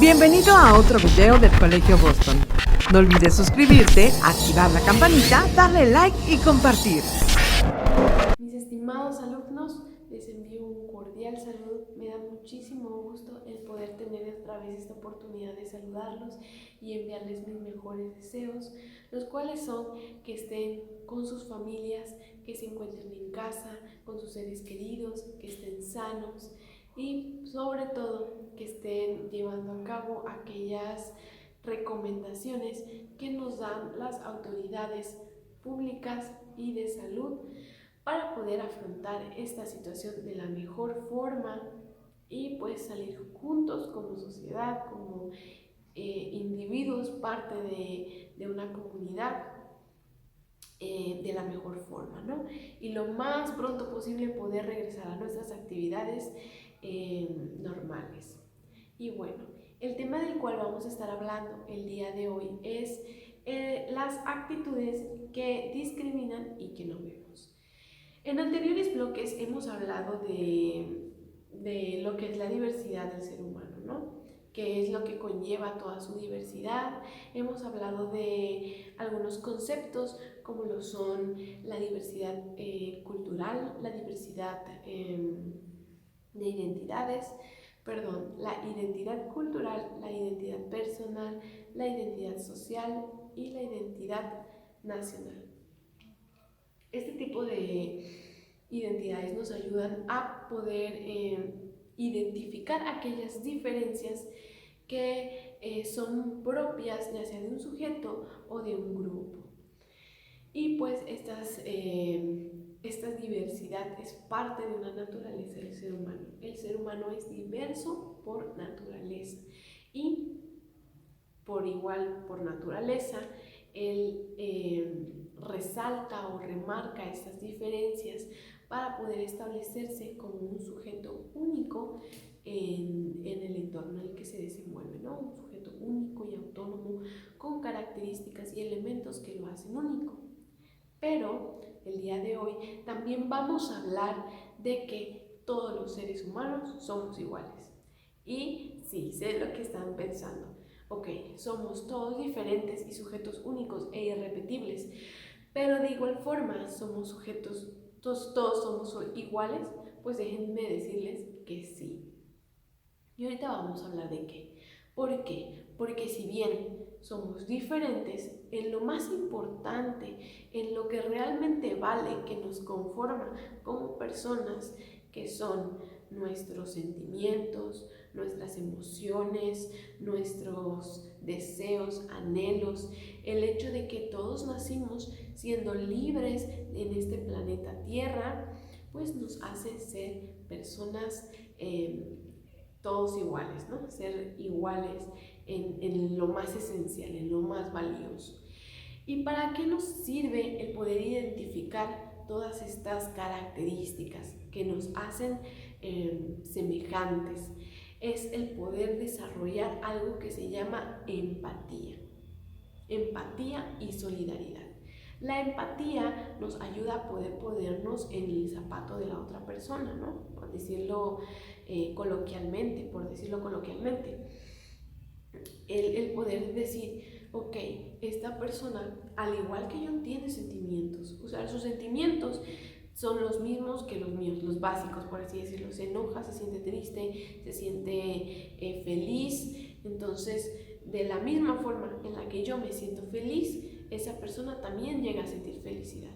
Bienvenido a otro video del Colegio Boston. No olvides suscribirte, activar la campanita, darle like y compartir. Mis estimados alumnos, les envío un cordial saludo. Me da muchísimo gusto el poder tener otra vez esta oportunidad de saludarlos y enviarles mis mejores deseos, los cuales son que estén con sus familias, que se encuentren en casa, con sus seres queridos, que estén sanos y sobre todo que estén llevando a cabo aquellas recomendaciones que nos dan las autoridades públicas y de salud para poder afrontar esta situación de la mejor forma y pues salir juntos como sociedad, como individuos, parte de una comunidad de la mejor forma, ¿no? Y lo más pronto posible poder regresar a nuestras actividades normales. Y bueno, el tema del cual vamos a estar hablando el día de hoy es las actitudes que discriminan y que no vemos. En anteriores bloques hemos hablado de lo que es la diversidad del ser humano, ¿no? Qué es lo que conlleva toda su diversidad. Hemos hablado de algunos conceptos como lo son la diversidad cultural, la diversidad de identidades, la identidad cultural, la identidad personal, la identidad social y la identidad nacional. Este tipo de identidades nos ayudan a poder identificar aquellas diferencias que son propias ya sea de un sujeto o de un grupo. Y pues esta diversidad es parte de una naturaleza del ser humano. El ser humano es diverso por naturaleza y por igual por naturaleza él resalta o remarca estas diferencias para poder establecerse como un sujeto único en el entorno en el que se desenvuelve, ¿no? Un sujeto único y autónomo con características y elementos que lo hacen único. Pero el día de hoy también vamos a hablar de que todos los seres humanos somos iguales. Y sí, sé lo que están pensando. Ok, somos todos diferentes y sujetos únicos e irrepetibles, pero de igual forma somos sujetos, todos somos iguales, pues déjenme decirles que sí. Y ahorita vamos a hablar de qué. ¿Por qué? Porque si bien somos diferentes, en lo más importante, en lo que realmente vale, que nos conforma como personas, que son nuestros sentimientos, nuestras emociones, nuestros deseos, anhelos, el hecho de que todos nacimos siendo libres en este planeta Tierra, pues nos hace ser personas todos iguales, ¿no? Ser iguales en lo más esencial, en lo más valioso. ¿Y para qué nos sirve el poder identificar todas estas características que nos hacen semejantes? Es el poder desarrollar algo que se llama empatía. Empatía y solidaridad. La empatía nos ayuda a poder ponernos en el zapato de la otra persona, ¿no? Por decirlo coloquialmente. El poder decir, ok, esta persona, al igual que yo, tiene sentimientos. O sea, sus sentimientos son los mismos que los míos, los básicos, por así decirlo. Se enoja, se siente triste, se siente feliz. Entonces, de la misma forma en la que yo me siento feliz, esa persona también llega a sentir felicidad.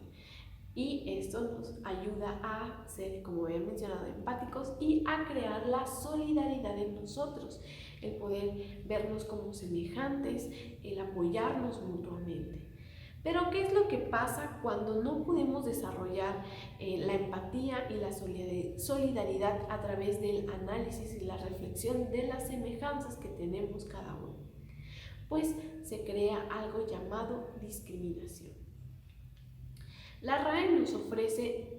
Y esto nos ayuda a ser, como había mencionado, empáticos y a crear la solidaridad en nosotros, el poder vernos como semejantes, el apoyarnos mutuamente. Pero ¿qué es lo que pasa cuando no podemos desarrollar la empatía y la solidaridad a través del análisis y la reflexión de las semejanzas que tenemos cada uno? Pues se crea algo llamado discriminación. La RAE nos ofrece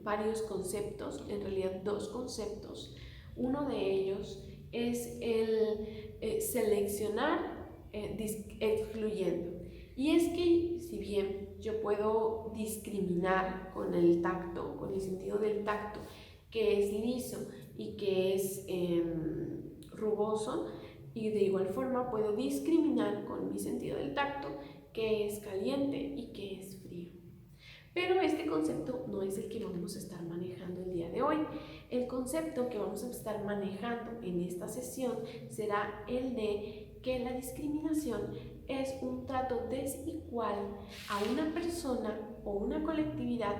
varios conceptos, en realidad dos conceptos. Uno de ellos es el seleccionar excluyendo. Y es que si bien yo puedo discriminar con el tacto, con el sentido del tacto, que es liso y que es acoso, y de igual forma puedo discriminar con mi sentido del tacto qué es caliente y qué es frío. Pero este concepto no es el que vamos a estar manejando el día de hoy. El concepto que vamos a estar manejando en esta sesión será el de que la discriminación es un trato desigual a una persona o una colectividad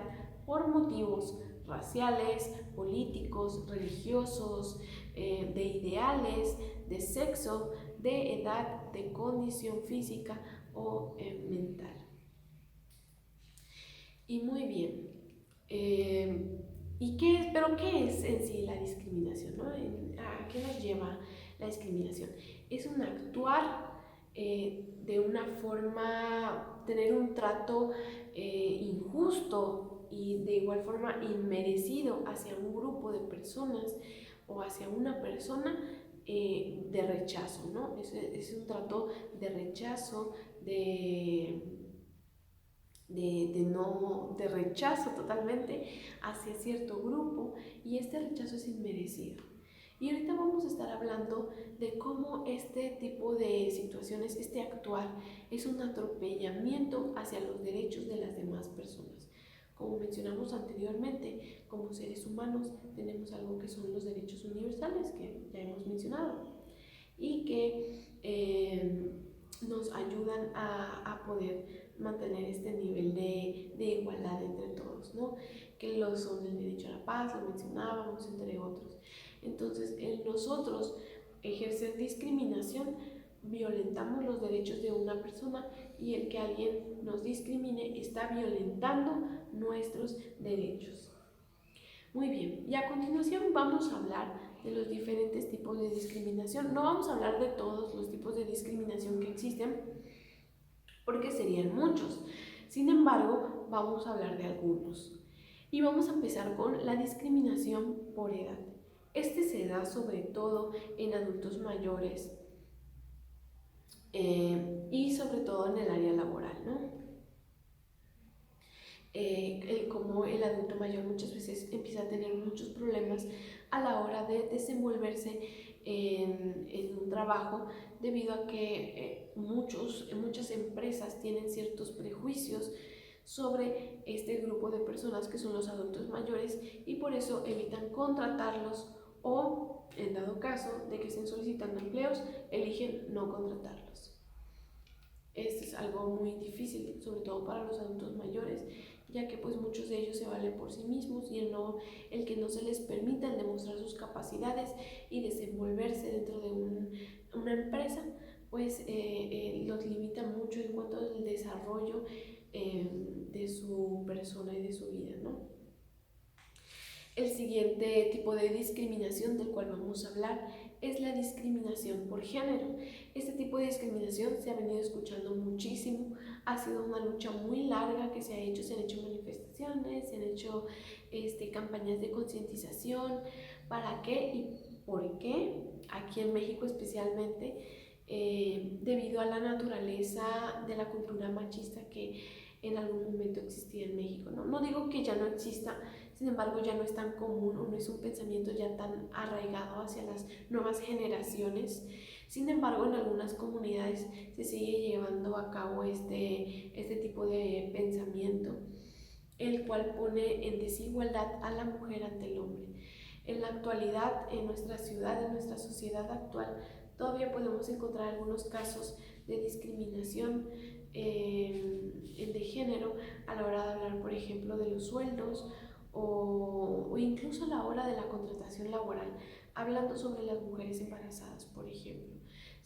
por motivos raciales, políticos, religiosos, de ideales, de sexo, de edad, de condición física o mental. Y muy bien. ¿Y qué es? ¿Pero qué es en sí la discriminación, ¿no? ¿A qué nos lleva la discriminación? Es un actuar de una forma, tener un trato injusto y de igual forma inmerecido hacia un grupo de personas o hacia una persona de rechazo, ¿no? Es un trato de rechazo, de rechazo totalmente hacia cierto grupo, y este rechazo es inmerecido. Y ahorita vamos a estar hablando de cómo este tipo de situaciones, este actuar, es un atropellamiento hacia los derechos de las demás personas. Como mencionamos anteriormente, como seres humanos tenemos algo que son los derechos universales, que ya hemos mencionado, y que nos ayudan a poder mantener este nivel de igualdad entre todos, ¿no? Que lo son el derecho a la paz, lo mencionábamos, entre otros. Entonces, en nosotros ejercer discriminación, violentamos los derechos de una persona, y el que alguien nos discrimine está violentando nuestros derechos. Muy bien, y a continuación vamos a hablar de los diferentes tipos de discriminación. No vamos a hablar de todos los tipos de discriminación que existen, porque serían muchos. Sin embargo, vamos a hablar de algunos. Y vamos a empezar con la discriminación por edad. Este se da sobre todo en adultos mayores y sobre todo en el área laboral, ¿no? Como el adulto mayor muchas veces empieza a tener muchos problemas a la hora de desenvolverse en un trabajo, debido a que muchas empresas tienen ciertos prejuicios sobre este grupo de personas que son los adultos mayores, y por eso evitan contratarlos, o en dado caso de que estén solicitando empleos, eligen no contratarlos. Esto es algo muy difícil, sobre todo para los adultos mayores, ya que pues muchos de ellos se valen por sí mismos, y el que no se les permita el demostrar sus capacidades y desenvolverse dentro de una empresa, pues los limita mucho en cuanto al desarrollo de su persona y de su vida, ¿no? El siguiente tipo de discriminación del cual vamos a hablar es la discriminación por género. Este tipo de discriminación se ha venido escuchando muchísimo, ha sido una lucha muy larga que se ha han hecho manifestaciones, se han hecho campañas de concientización. ¿Para qué y por qué? Aquí en México especialmente, debido a la naturaleza de la cultura machista que en algún momento existía en México, ¿no? No digo que ya no exista, sin embargo ya no es tan común, o no es un pensamiento ya tan arraigado hacia las nuevas generaciones. Sin embargo, en algunas comunidades se sigue llevando a cabo este tipo de pensamiento, el cual pone en desigualdad a la mujer ante el hombre. En la actualidad, en nuestra ciudad, en nuestra sociedad actual, todavía podemos encontrar algunos casos de discriminación de género a la hora de hablar, por ejemplo, de los sueldos, o incluso a la hora de la contratación laboral, hablando sobre las mujeres embarazadas, por ejemplo.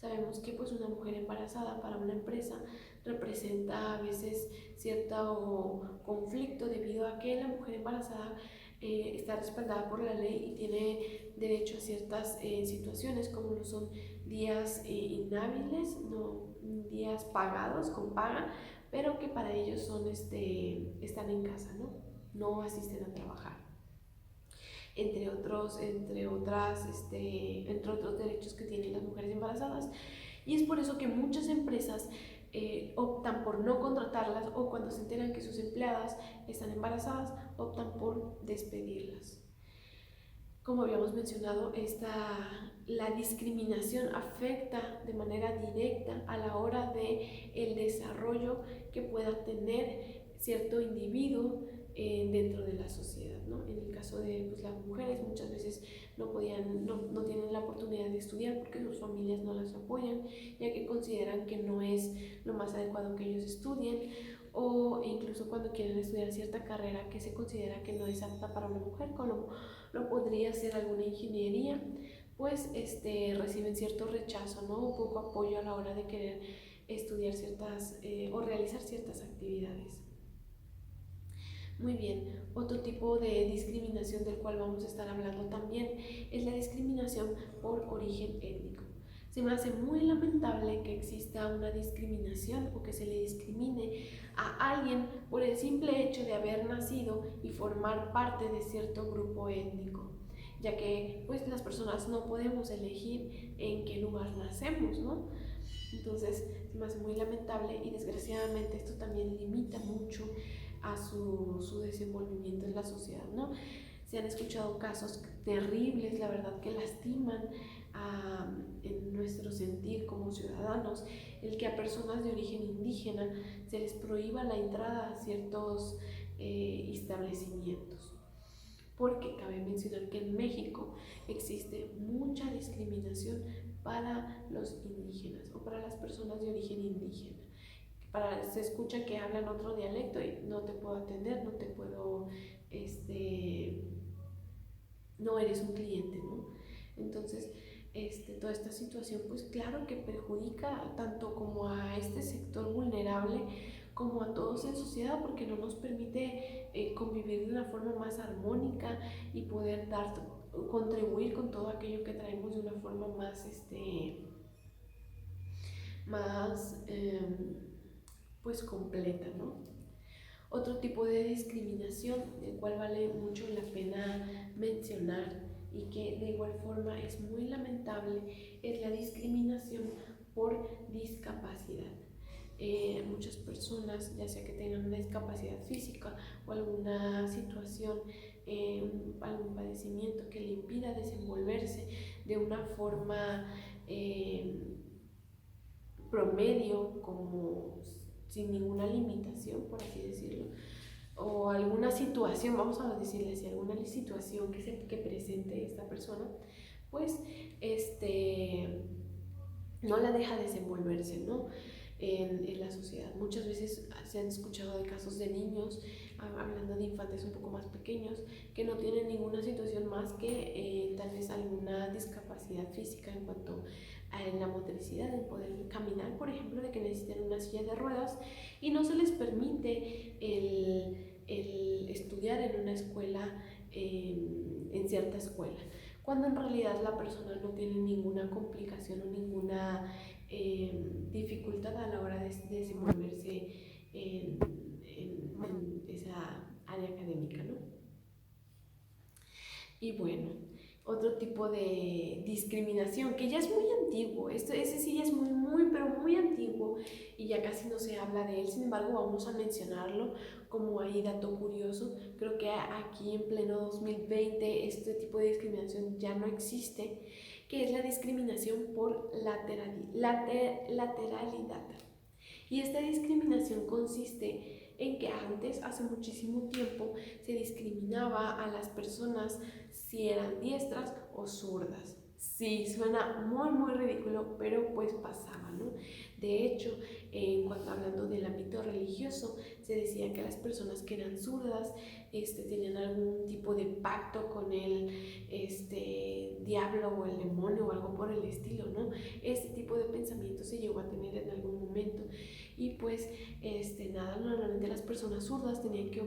Sabemos que pues una mujer embarazada para una empresa representa a veces cierto conflicto, debido a que la mujer embarazada está respaldada por la ley y tiene derecho a ciertas situaciones, como lo son días inhábiles, no, días pagados con paga, pero que para ellos son están en casa, no asisten a trabajar, entre otros derechos que tienen las mujeres embarazadas. Y es por eso que muchas empresas optan por no contratarlas, o cuando se enteran que sus empleadas están embarazadas, optan por despedirlas. Como habíamos mencionado, la discriminación afecta de manera directa a la hora de el desarrollo que pueda tener cierto individuo dentro de la sociedad, ¿no? En el caso de pues, las mujeres, muchas veces no tienen la oportunidad de estudiar porque sus familias no las apoyan, ya que consideran que no es lo más adecuado que ellos estudien, o incluso cuando quieren estudiar cierta carrera que se considera que no es apta para una mujer, como lo podría ser alguna ingeniería, pues reciben cierto rechazo, ¿no? O poco apoyo a la hora de querer estudiar o realizar ciertas actividades. Muy bien, otro tipo de discriminación del cual vamos a estar hablando también es la discriminación por origen étnico. Se me hace muy lamentable que exista una discriminación o que se le discrimine a alguien por el simple hecho de haber nacido y formar parte de cierto grupo étnico, ya que pues las personas no podemos elegir en qué lugar nacemos, ¿no? Entonces se me hace muy lamentable y desgraciadamente esto también limita mucho a su desenvolvimiento en la sociedad, ¿no? Se han escuchado casos terribles, la verdad, que lastiman en nuestro sentir como ciudadanos, el que a personas de origen indígena se les prohíba la entrada a ciertos establecimientos. Porque cabe mencionar que en México existe mucha discriminación para los indígenas o para las personas de origen indígena. Se escucha que hablan otro dialecto y no te puedo atender, no eres un cliente, ¿no? Entonces, toda esta situación, pues claro que perjudica tanto como a este sector vulnerable como a todos en sociedad, porque no nos permite convivir de una forma más armónica y poder contribuir con todo aquello que traemos de una forma más pues completa, ¿no? Otro tipo de discriminación, del cual vale mucho la pena mencionar y que de igual forma es muy lamentable, es la discriminación por discapacidad. Muchas personas, ya sea que tengan una discapacidad física o alguna situación, algún padecimiento que le impida desenvolverse de una forma promedio, como sin ninguna limitación, por así decirlo, o alguna situación, vamos a decirle así, alguna situación que presente esta persona, pues no la deja desenvolverse, ¿no? En la sociedad. Muchas veces se han escuchado de casos de niños, hablando de infantes un poco más pequeños, que no tienen ninguna situación más que tal vez alguna discapacidad física en cuanto a la motricidad, en poder caminar, por ejemplo, de que necesiten una silla de ruedas y no se les permite el estudiar en una escuela, en cierta escuela, cuando en realidad la persona no tiene ninguna complicación o ninguna dificultad a la hora de desenvolverse en esa área académica, ¿no? Y bueno, otro tipo de discriminación que ya es muy antiguo, ese sí ya es pero muy antiguo y ya casi no se habla de él, sin embargo vamos a mencionarlo como ahí dato curioso. Creo que aquí en pleno 2020 este tipo de discriminación ya no existe, que es la discriminación por lateralidad. Y esta discriminación consiste en que antes, hace muchísimo tiempo, se discriminaba a las personas si eran diestras o zurdas. Sí, suena muy ridículo, pero pues pasaba, ¿no? De hecho, hablando del ámbito religioso, se decía que las personas que eran zurdas tenían algún tipo de pacto con el diablo o el demonio o algo por el estilo, ¿no? Este tipo de pensamiento se llegó a tener en algún momento y pues normalmente las personas zurdas tenían que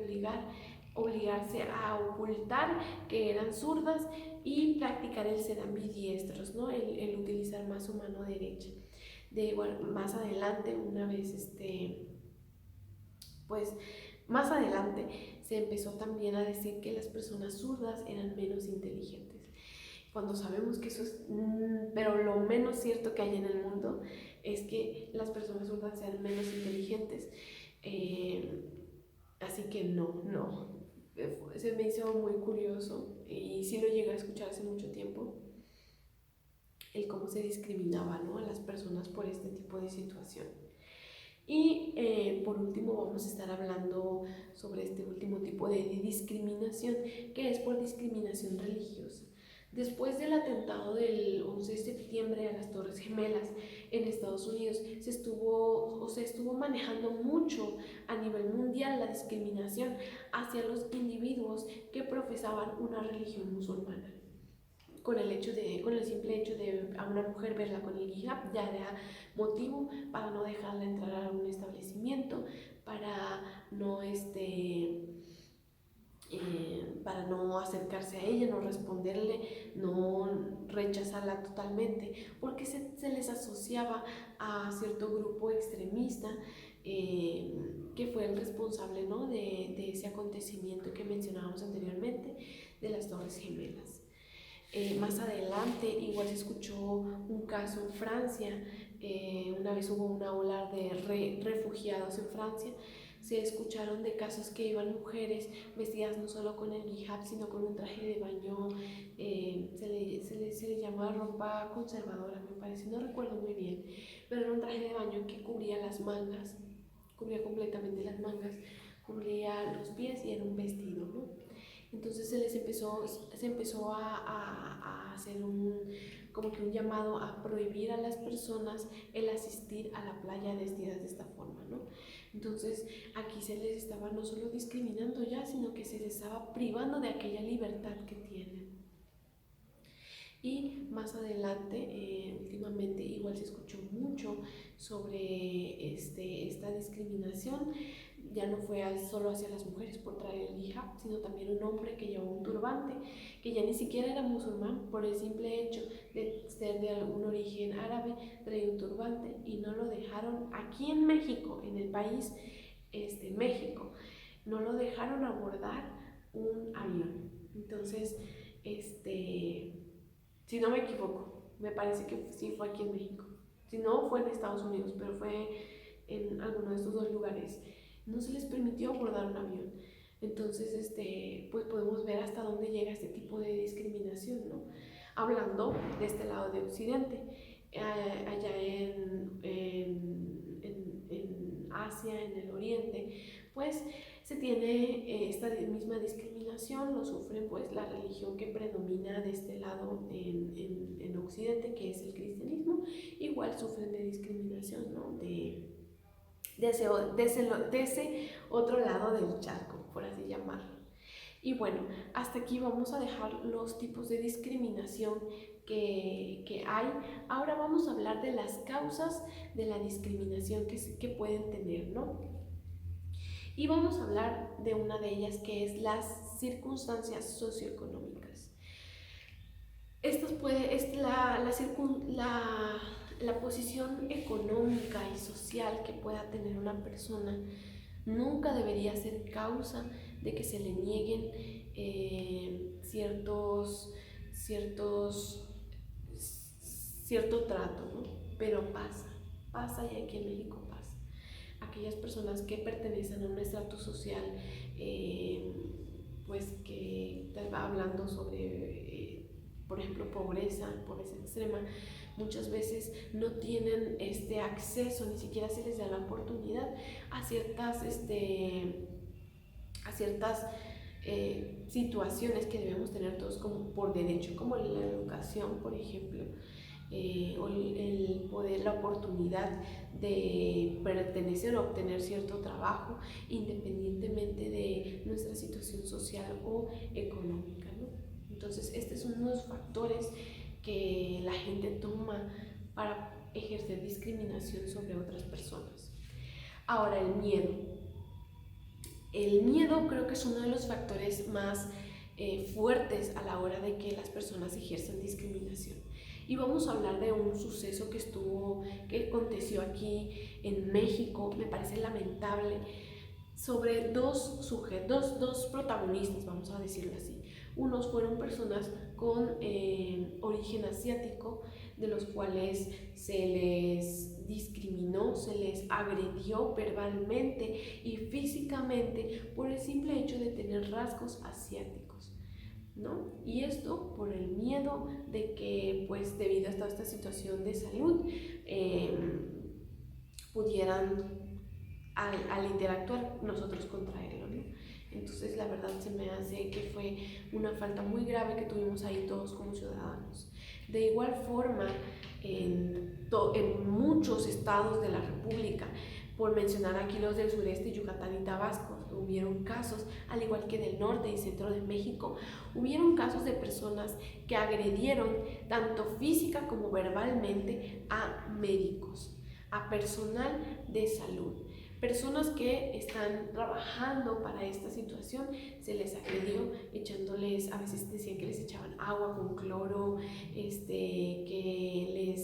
obligarse a ocultar que eran zurdas y practicar el ser ambidiestros, ¿no? El utilizar más su mano derecha. De igual, más adelante, pues más adelante se empezó también a decir que las personas zurdas eran menos inteligentes. Cuando sabemos que eso es, pero lo menos cierto que hay en el mundo es que las personas zurdas sean menos inteligentes. Así que no. se me hizo muy curioso y sí lo llegué a escuchar hace mucho tiempo, el cómo se discriminaba, ¿no?, a las personas por este tipo de situación. Y por último vamos a estar hablando sobre este último tipo de discriminación, que es por discriminación religiosa. Después del atentado del 11 de septiembre a las Torres Gemelas en Estados Unidos, se estuvo manejando mucho a nivel mundial la discriminación hacia los individuos que profesaban una religión musulmana. Con el simple hecho de a una mujer verla con el hijab ya era motivo para no dejarla entrar a un establecimiento, para no para no acercarse a ella, no responderle, no rechazarla totalmente, porque se les asociaba a cierto grupo extremista que fue el responsable, ¿no?, de ese acontecimiento que mencionábamos anteriormente de las Torres Gemelas. Más adelante igual se escuchó un caso en Francia, una vez hubo una ola de refugiados en Francia. Se escucharon de casos que iban mujeres vestidas no solo con el hijab, sino con un traje de baño, se le llama ropa conservadora, me parece, no recuerdo muy bien, pero era un traje de baño que cubría las mangas, cubría completamente las mangas, cubría los pies y era un vestido, ¿no? Entonces se empezó a hacer como que un llamado a prohibir a las personas el asistir a la playa vestidas de esta forma, ¿no? Entonces aquí se les estaba no solo discriminando ya, sino que se les estaba privando de aquella libertad que tienen. Y más adelante, últimamente igual se escuchó mucho sobre esta discriminación. Ya no fue solo hacia las mujeres por traer el hijab, sino también un hombre que llevaba un turbante, que ya ni siquiera era musulmán, por el simple hecho de ser de algún origen árabe, traía un turbante y no lo dejaron aquí en México, en el país México, no lo dejaron abordar un avión. Entonces, si no me equivoco, me parece que sí fue aquí en México. Si no, fue en Estados Unidos, pero fue en alguno de estos dos lugares. No se les permitió abordar un avión. Entonces, pues podemos ver hasta dónde llega este tipo de discriminación, ¿no? Hablando de este lado de Occidente, allá en Asia, en el Oriente, pues se tiene esta misma discriminación, lo sufren pues la religión que predomina de este lado en Occidente, que es el cristianismo. Igual sufren de discriminación, ¿no?, de ese otro lado del charco, por así llamarlo. Y bueno, hasta aquí vamos a dejar los tipos de discriminación que hay. Ahora vamos a hablar de las causas de la discriminación que pueden tener, ¿no? Y vamos a hablar de una de ellas, que es las circunstancias socioeconómicas. La posición económica y social que pueda tener una persona nunca debería ser causa de que se le nieguen cierto trato, ¿no? Pero pasa y aquí en México pasa. Aquellas personas que pertenecen a un estrato social, pues que hablando sobre, por ejemplo, pobreza extrema, muchas veces no tienen acceso, ni siquiera se les da la oportunidad a ciertas situaciones que debemos tener todos como por derecho, como la educación, por ejemplo, o el poder, la oportunidad de pertenecer o obtener cierto trabajo independientemente de nuestra situación social o económica, ¿no? Entonces, este es uno de los factores que la gente toma para ejercer discriminación sobre otras personas. Ahora, el miedo. El miedo creo que es uno de los factores más fuertes a la hora de que las personas ejerzan discriminación. Y vamos a hablar de un suceso que aconteció aquí en México, me parece lamentable, sobre dos protagonistas, vamos a decirlo así. Unos fueron personas con origen asiático, de los cuales se les discriminó, se les agredió verbalmente y físicamente por el simple hecho de tener rasgos asiáticos, ¿no? Y esto por el miedo de que, pues, debido a toda esta situación de salud, pudieran, al interactuar, nosotros contraerlo, ¿no? Entonces, la verdad se me hace que fue una falta muy grave que tuvimos ahí todos como ciudadanos. De igual forma, en muchos estados de la República, por mencionar aquí los del sureste, Yucatán y Tabasco, hubieron casos, al igual que del norte y centro de México, hubieron casos de personas que agredieron tanto física como verbalmente a médicos, a personal de salud. Personas que están trabajando para esta situación, se les agredió echándoles, a veces decían que les echaban agua con cloro, que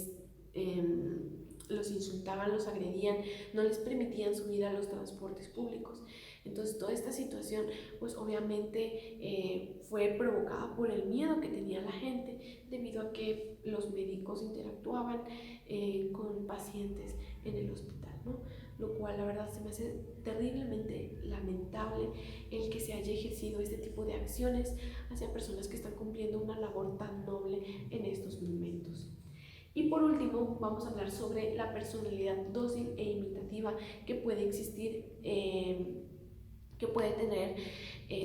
los insultaban, los agredían, no les permitían subir a los transportes públicos. Entonces toda esta situación pues obviamente fue provocada por el miedo que tenía la gente debido a que los médicos interactuaban con pacientes en el hospital, ¿no? Lo cual la verdad se me hace terriblemente lamentable el que se haya ejercido este tipo de acciones hacia personas que están cumpliendo una labor tan noble en estos momentos. Y por último vamos a hablar sobre la personalidad dócil e imitativa que puede existir, que puede tener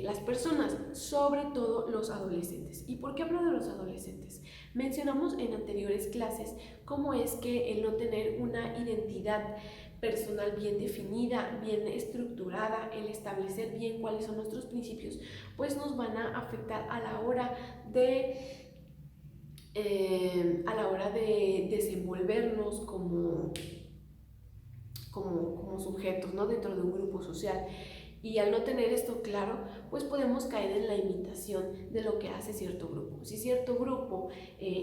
las personas, sobre todo los adolescentes. ¿Y por qué hablo de los adolescentes? Mencionamos en anteriores clases cómo es que el no tener una identidad personal bien definida, bien estructurada, el establecer bien cuáles son nuestros principios, pues nos van a afectar a la hora de desenvolvernos como sujetos, ¿no? Dentro de un grupo social. Y al no tener esto claro, pues podemos caer en la imitación de lo que hace cierto grupo. Si cierto grupo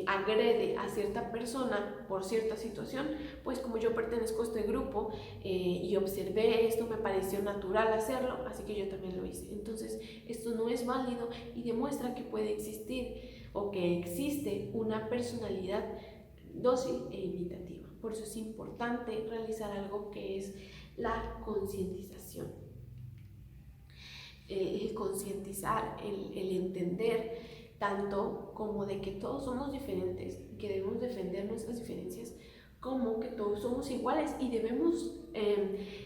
agrede a cierta persona por cierta situación, pues como yo pertenezco a este grupo y observé esto, me pareció natural hacerlo, así que yo también lo hice. Entonces, esto no es válido y demuestra que puede existir o que existe una personalidad dócil e imitativa. Por eso es importante realizar algo que es la concientización. El concientizar, el entender tanto como de que todos somos diferentes, que debemos defender nuestras diferencias, como que todos somos iguales y debemos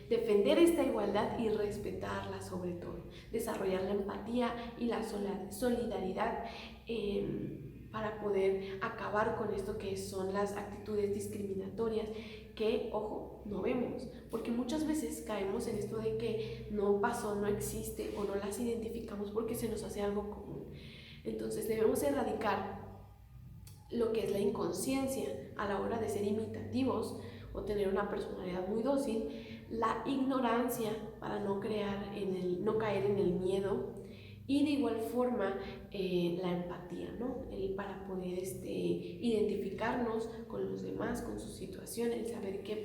defender esta igualdad y respetarla sobre todo, desarrollar la empatía y la solidaridad para poder acabar con esto que son las actitudes discriminatorias que, ojo, no vemos, porque muchas veces caemos en esto de que no pasó, no existe o no las identificamos porque se nos hace algo común. Entonces debemos erradicar lo que es la inconsciencia a la hora de ser imitativos o tener una personalidad muy dócil, la ignorancia para no caer en el miedo, y de igual forma la empatía, ¿no? Para poder identificarnos con los demás, con su situación, el saber que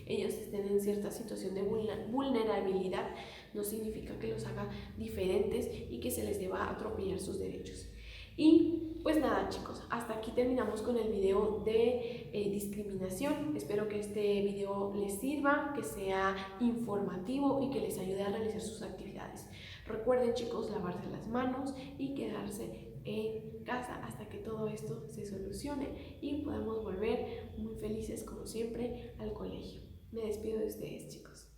ellos estén en cierta situación de vulnerabilidad no significa que los haga diferentes y que se les deba atropellar sus derechos. Y pues nada, chicos, hasta aquí terminamos con el video de discriminación. Espero que este video les sirva, que sea informativo y que les ayude a realizar sus actividades. Recuerden, chicos, lavarse las manos y quedarse en casa hasta que todo esto se solucione y podamos volver muy felices, como siempre, al colegio. Me despido de ustedes, chicos.